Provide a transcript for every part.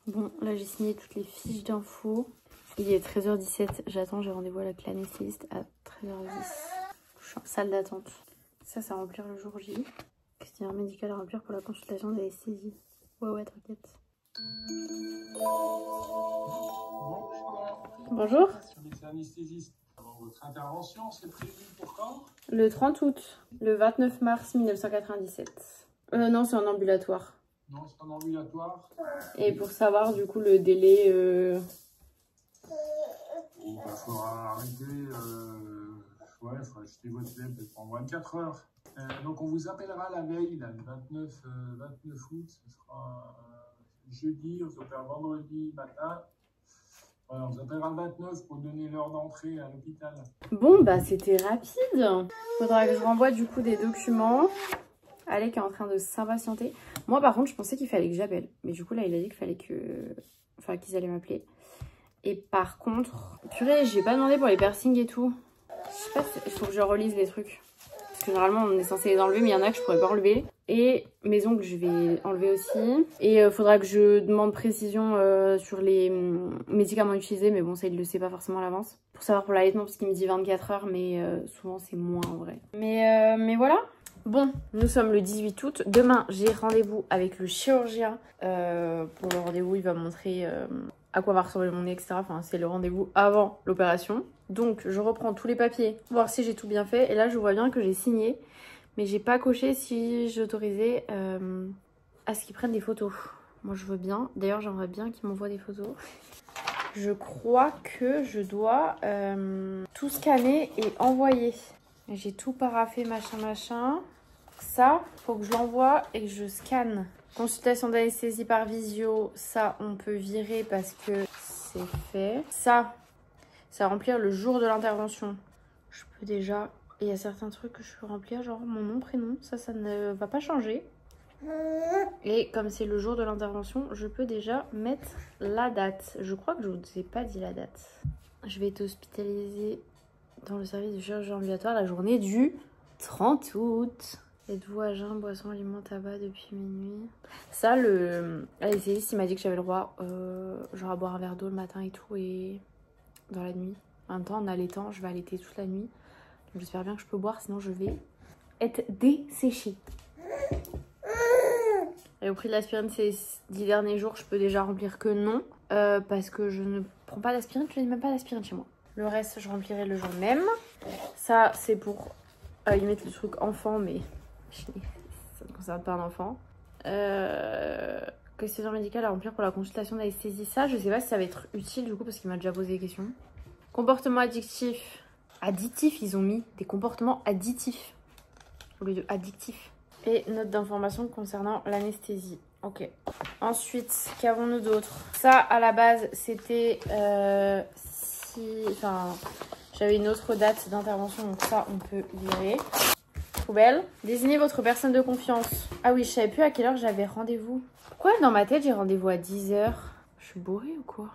Bon, là j'ai signé toutes les fiches d'infos. Il est 13h17, j'attends, j'ai rendez-vous avec l'anesthésiste à 13h10. Je suis en salle d'attente. Ça, c'est à remplir le jour J. Questionnaire médical à remplir pour la consultation d'anesthésie. Ouais, t'inquiète. Bonjour. Anesthésiste. Alors, votre intervention, c'est prévu pour quand? Le 30 août, le 29 mars 1997. Non, c'est en ambulatoire. Non, c'est en ambulatoire. Et pour savoir du coup le délai... Il faudra arrêter. Ouais, il faudra jeter votre lait peut-être en 24 heures. Donc on vous appellera la veille, là, le 29 août. Ce sera jeudi, on s'opère vendredi matin. Voilà, on vous appellera le 29 pour donner l'heure d'entrée à l'hôpital. Bon, bah c'était rapide. Faudra que je renvoie du coup des documents. Alec est en train de s'impatienter. Moi par contre, je pensais qu'il fallait que j'appelle. Mais du coup là, il a dit qu'il fallait que... Enfin, qu'ils allaient m'appeler. Et par contre... Purée, j'ai pas demandé pour les piercings et tout. Je sais pas, il faut que je relise les trucs. Parce que généralement, on est censé les enlever, mais il y en a que je pourrais pas enlever. Et mes ongles, je vais enlever aussi. Et faudra que je demande précision sur les médicaments utilisés. Mais bon, ça, il le sait pas forcément à l'avance. Pour savoir pour l'allaitement, parce qu'il me dit 24 heures. Mais souvent, c'est moins en vrai. Mais voilà. Bon, nous sommes le 18 août. Demain, j'ai rendez-vous avec le chirurgien. Pour le rendez-vous, il va me montrer à quoi va ressembler mon nez, etc. Enfin, c'est le rendez-vous avant l'opération. Donc, je reprends tous les papiers, voir si j'ai tout bien fait. Et là, je vois bien que j'ai signé. Mais j'ai pas coché si j'autorisais à ce qu'ils prennent des photos. Moi, je veux bien. D'ailleurs, j'aimerais bien qu'ils m'envoient des photos. Je crois que je dois tout scanner et envoyer. J'ai tout paraffé, machin. Ça, faut que je l'envoie et que je scanne. Consultation d'anesthésie par visio, ça, on peut virer parce que c'est fait. Ça, c'est à remplir le jour de l'intervention. Je peux déjà... Et il y a certains trucs que je peux remplir, genre mon nom, prénom. Ça ne va pas changer. Et comme c'est le jour de l'intervention, je peux déjà mettre la date. Je crois que je ne vous ai pas dit la date. Je vais être hospitalisée dans le service de chirurgie ambulatoire la journée du 30 août. Êtes-vous à jeun, boisson, aliments, tabac depuis minuit? Ça, l'anesthésiste, il m'a dit que j'avais le droit genre à boire un verre d'eau le matin et tout, et dans la nuit. En même temps, en allaitant, je vais allaiter toute la nuit. J'espère bien que je peux boire, sinon je vais être desséchée. Et au prix de l'aspirine ces 10 derniers jours, je peux déjà remplir que non. Parce que je ne prends pas d'aspirine, je n'ai même pas d'aspirine chez moi. Le reste, je remplirai le jour même. Ça, c'est pour y mettre le truc enfant, mais ça ne concerne pas un enfant. Questionnaire médical à remplir pour la consultation d'anesthésie. Ça, je sais pas si ça va être utile du coup, parce qu'il m'a déjà posé des questions. Comportement addictif. Additif, ils ont mis des comportements additifs au lieu de addictifs. Et note d'information concernant l'anesthésie. Ok. Ensuite, qu'avons-nous d'autre? Ça, à la base, c'était enfin, j'avais une autre date d'intervention, donc ça, on peut virer. Poubelle. Désignez votre personne de confiance. Ah oui, je savais plus à quelle heure j'avais rendez-vous. Pourquoi dans ma tête, j'ai rendez-vous à 10h? Je suis bourrée ou quoi?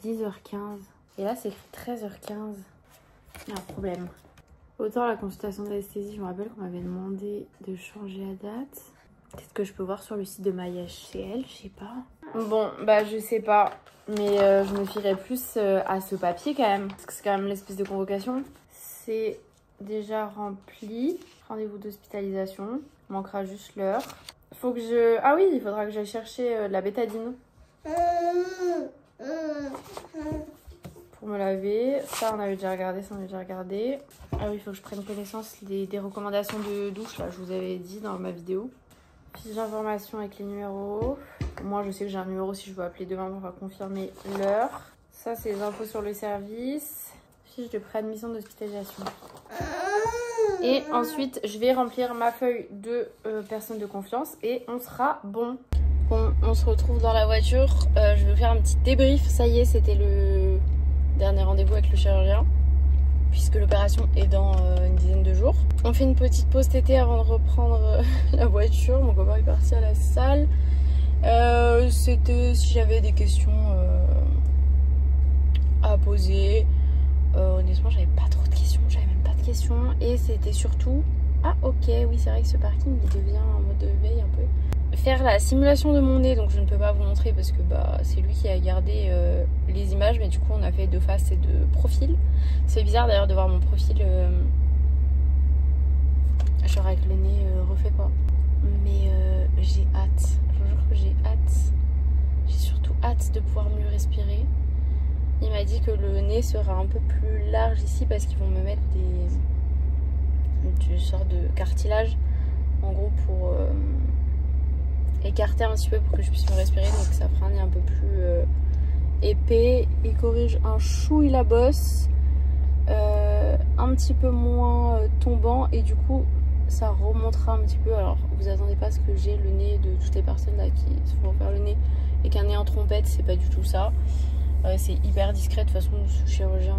10h15. Et là, c'est écrit 13h15. Il y a un problème. Autant la consultation d'anesthésie, je me rappelle qu'on m'avait demandé de changer la date. Peut-être que je peux voir sur le site de MyHCL, je sais pas. Bon, bah je sais pas. Mais je me fierais plus à ce papier quand même. Parce que c'est quand même l'espèce de convocation. C'est déjà rempli. Rendez-vous d'hospitalisation. Il manquera juste l'heure. Faut que je... Ah oui, il faudra que j'aille chercher de la bétadine. Pour me laver. Ça, on avait déjà regardé. Ah oui, il faut que je prenne connaissance des recommandations de douche. Là, je vous avais dit dans ma vidéo. Fiche d'information avec les numéros. Moi, je sais que j'ai un numéro si je veux appeler demain pour confirmer l'heure. Ça, c'est les infos sur le service. Fiche de préadmission d'hospitalisation. Et ensuite, je vais remplir ma feuille de personne de confiance et on sera bon. Bon, on se retrouve dans la voiture. Je vais vous faire un petit débrief. Ça y est, c'était le dernier rendez-vous avec le chirurgien, puisque l'opération est dans une dizaine de jours. On fait une petite pause tété avant de reprendre la voiture. Mon copain est parti à la salle. C'était si j'avais des questions à poser. Honnêtement, j'avais pas trop de questions. J'avais même pas de questions. Et c'était surtout... Ah ok, oui, c'est vrai que ce parking, il devient en mode veille un peu. faire la simulation de mon nez, donc je ne peux pas vous montrer parce que bah, c'est lui qui a gardé les images, mais du coup on a fait de face et de profil. C'est bizarre d'ailleurs de voir mon profil genre avec le nez refait pas. Mais j'ai hâte, je vous jure que j'ai hâte. J'ai surtout hâte de pouvoir mieux respirer. Il m'a dit que le nez sera un peu plus large ici parce qu'ils vont me mettre des sortes de cartilage en gros pour écarter un petit peu pour que je puisse me respirer, donc ça fera un nez un peu plus épais. Il corrige un chouille la bosse, un petit peu moins tombant et du coup ça remontera un petit peu. Alors vous attendez pas à ce que j'ai le nez de toutes les personnes là qui se font faire le nez et qu'un nez en trompette, c'est pas du tout ça. C'est hyper discret, de toute façon ce chirurgien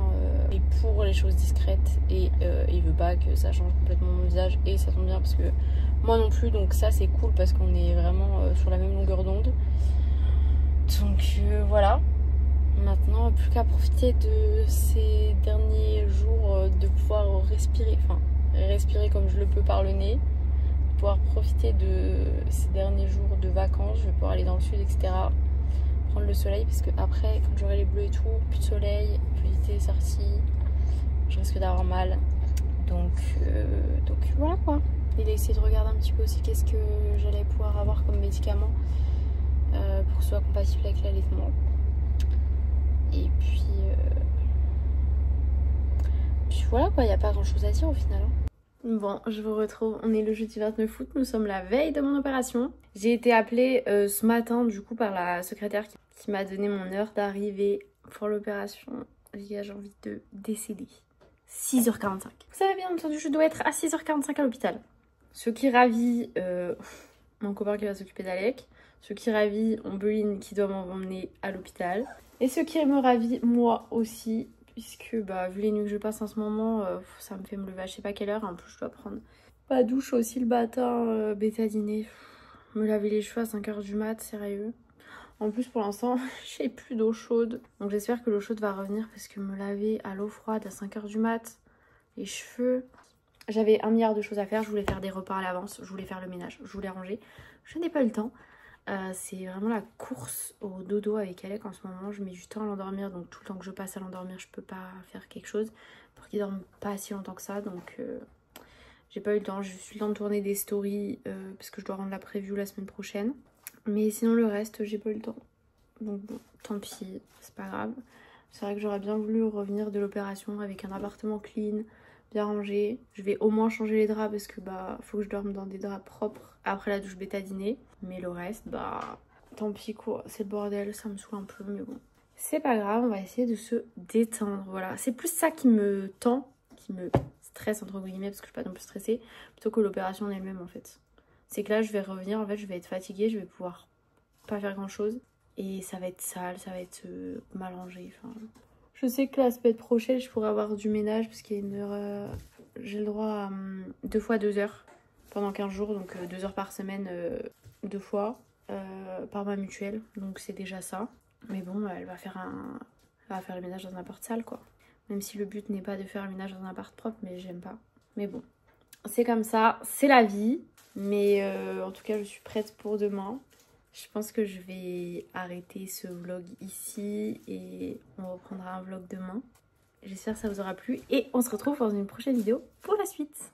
est pour les choses discrètes et il veut pas que ça change complètement mon visage et ça tombe bien parce que moi non plus, donc ça c'est cool parce qu'on est vraiment sur la même longueur d'onde. Donc voilà, maintenant plus qu'à profiter de ces derniers jours de pouvoir respirer, enfin respirer comme je le peux par le nez, pouvoir profiter de ces derniers jours de vacances. Je vais pouvoir aller dans le sud, etc., prendre le soleil parce que après quand j'aurai les bleus et tout, plus de soleil, l'humidité est sortie, je risque d'avoir mal. Donc voilà quoi. Il a essayé de regarder un petit peu aussi qu'est-ce que j'allais pouvoir avoir comme médicament pour que ce soit compatible avec l'allaitement. Et puis voilà quoi, il n'y a pas grand chose à dire au final. Bon, je vous retrouve, on est le jeudi 29 août, nous sommes la veille de mon opération. J'ai été appelée ce matin du coup par la secrétaire qui m'a donné mon heure d'arrivée pour l'opération. J'ai envie de décéder. 6h45. Vous savez bien entendu, je dois être à 6h45 à l'hôpital. Ce qui ravit mon copain qui va s'occuper d'Alec. Ce qui ravit Ombeline qui doit m'emmener à l'hôpital. Et ce qui me ravit moi aussi, puisque bah, vu les nuits que je passe en ce moment, ça me fait me lever à je sais pas quelle heure. En plus je dois prendre ma douche aussi le matin, bétadiner, me laver les cheveux à 5h du mat, sérieux. En plus pour l'instant j'ai plus d'eau chaude, donc j'espère que l'eau chaude va revenir parce que me laver à l'eau froide à 5h du mat, les cheveux... J'avais 1 milliard de choses à faire, je voulais faire des repas à l'avance, je voulais faire le ménage, je voulais ranger. Je n'ai pas eu le temps. C'est vraiment la course au dodo avec Alec en ce moment. Je mets du temps à l'endormir, donc tout le temps que je passe à l'endormir, je peux pas faire quelque chose pour qu'il dorme pas si longtemps que ça. Donc j'ai pas eu le temps, j'ai juste eu le temps de tourner des stories parce que je dois rendre la preview la semaine prochaine. Mais sinon le reste, j'ai pas eu le temps. Donc bon, tant pis, c'est pas grave. C'est vrai que j'aurais bien voulu revenir de l'opération avec un appartement clean, bien rangé. Je vais au moins changer les draps parce que bah faut que je dorme dans des draps propres après la douche bétadinée. Mais le reste, bah tant pis quoi, c'est le bordel, ça me saoule un peu, mais bon. C'est pas grave, on va essayer de se détendre, voilà. C'est plus ça qui me tend, qui me stresse entre guillemets, parce que je suis pas non plus stressée, plutôt que l'opération en elle-même en fait. C'est que là je vais revenir, en fait je vais être fatiguée, je vais pouvoir pas faire grand chose. Et ça va être sale, ça va être mal rangé, enfin... Je sais que la semaine prochaine, je pourrais avoir du ménage parce qu'il y a une heure... j'ai le droit à 2 fois 2 heures pendant 15 jours. Donc 2 heures par semaine, 2 fois par ma mutuelle. Donc c'est déjà ça. Mais bon, elle va faire le ménage dans un appart sale quoi. Même si le but n'est pas de faire le ménage dans un appart propre, mais j'aime pas. Mais bon, c'est comme ça, c'est la vie. Mais en tout cas, je suis prête pour demain. Je pense que je vais arrêter ce vlog ici et on reprendra un vlog demain. J'espère que ça vous aura plu et on se retrouve dans une prochaine vidéo pour la suite.